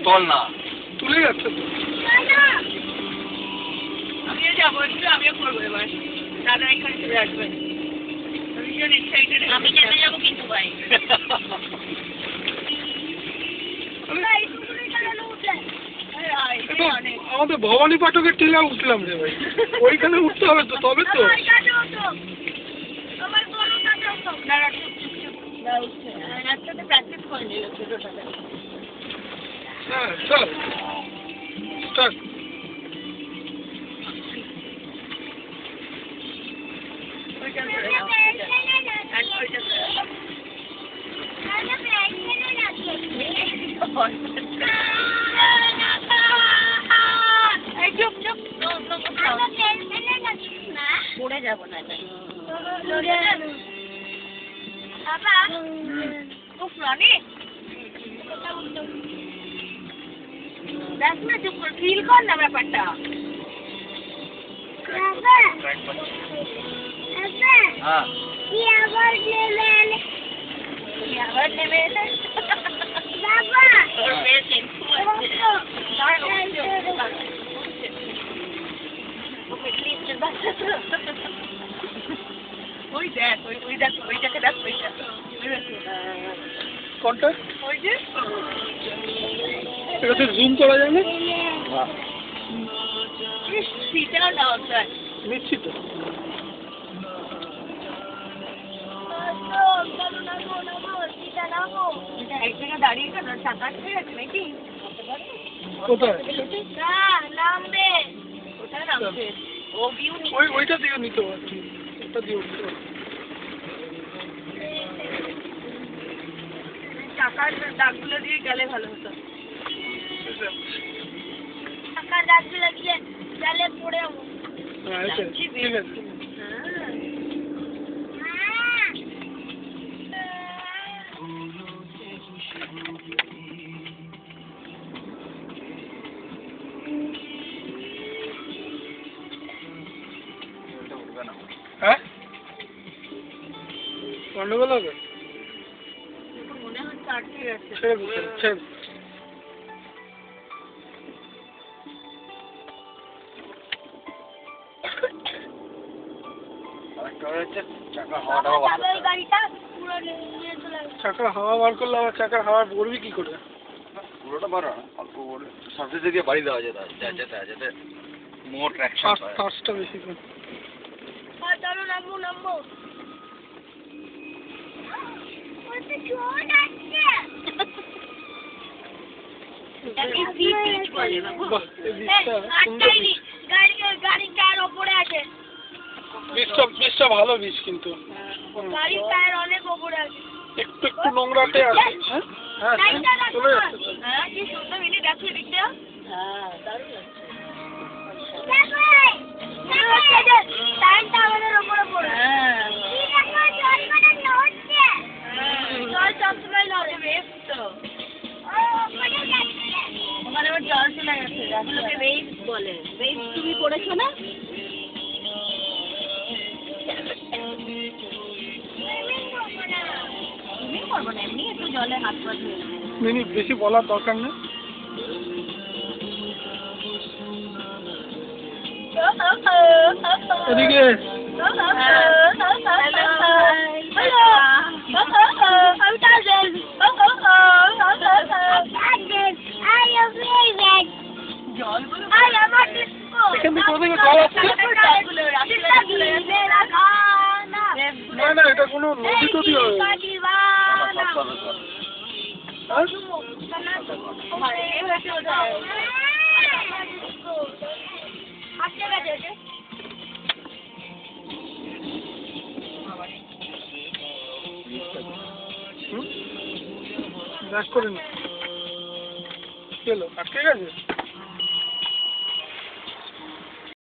তোল না, তুলে যাচ্ছে তো। আমিও যাবো, আমিও করবো এবার। দাদা এখানে চলে আসবে। আমি যেতে যাবো কিন্তু ভাই। আমাদের ভবানী পাঠকের টিলা উঠলাম রে ভাই, ওইখানে উঠতে হবে তো, তবে তো। প্র্যাকটিস করে নিল ছোটটাকে। হ্যাঁ চল স্টার্ট। পড়ে যাবো না দেখ না, চুপ করে ফিল কর না ব্যাপারটা। হ্যাঁ আবার নেমে এলে ওই দেখ, ওই দেখ, ওইটাকে দেখ, ওইটা কোনটা? ওই যে এটাতে জুম করা যায় না? সিটাও দাও স্যার। নিচ্ছি তো। এক জায়গায় দাঁড়িয়ে কেন চাকা ঠিক আছে নাকি? কোথায়? নামবে কোথায় নামবে? ও ভিউ ওইটা দিয়ে নিতে পারছি, ওটা দিয়ে উঠতে পারছি। চাকার দাগগুলো দিয়ে গেলে ভালো হতো। চাকার দাগগুলো দিয়ে গেলে পড়ে যাবো। হ্যাঁ ঠিক আছে। হ্যাঁ গন্ডগোল হবে? মনে হচ্ছে আটকে গেছে। ছেড়ে দে, ছেড়ে দে। চাকার হাওয়াটাও বার করতে হবে। গাড়িটা পুরো নিয়ে চলে আসবে। চাকার হাওয়া বার করলে আবার চাকার হাওয়া পড়বি কি করে? পুরোটা বার না, অল্প করে সার্ভিস দিয়ে বাড়ি দেওয়া যেতে যাতে মোর ট্র্যাকশন হয়। ফার্স্টটা বেশি করে। চলো নামবো নামবো। ওতে জোর আছে। এটাকে সিট পিচ বলে বাবু। বাহ, এই বীজটা সুন্দর বীজ। গাড়ির টায়ার ওপরে আছে। বীজটা ভালো বীজ কিন্তু। গাড়ির টায়ার অনেক ওপরে আছে। একটু নোংরাতে আছে। হ্যাঁ হ্যাঁ চলে যাচ্ছে। হ্যাঁ কি সুন্দর মিনি দেখো এদিকটা। হ্যাঁ দারুণ লাগছে। টায়ারটা আমাদের ওপরে পড়ে। হ্যাঁ জল সবসময় নড়ে। বেশ তো। ওখানে যাচ্ছে। ওখানে আবার জল চলে গেছে, এগুলোকে ওয়েভস বলে। ওয়েভস তুমি পড়েছো না? তুমি করবো না, এমনি একটু জলে হাত পা ধুয়ে নেবো। মিনি বেশি বলার দরকার নেই। এদিকে এখান থেকে কোথা থেকে জল আসছে? না না এটা কোনো নদী টদী হবে। ব্যাক করে নি, কি হলো আটকে গেছে?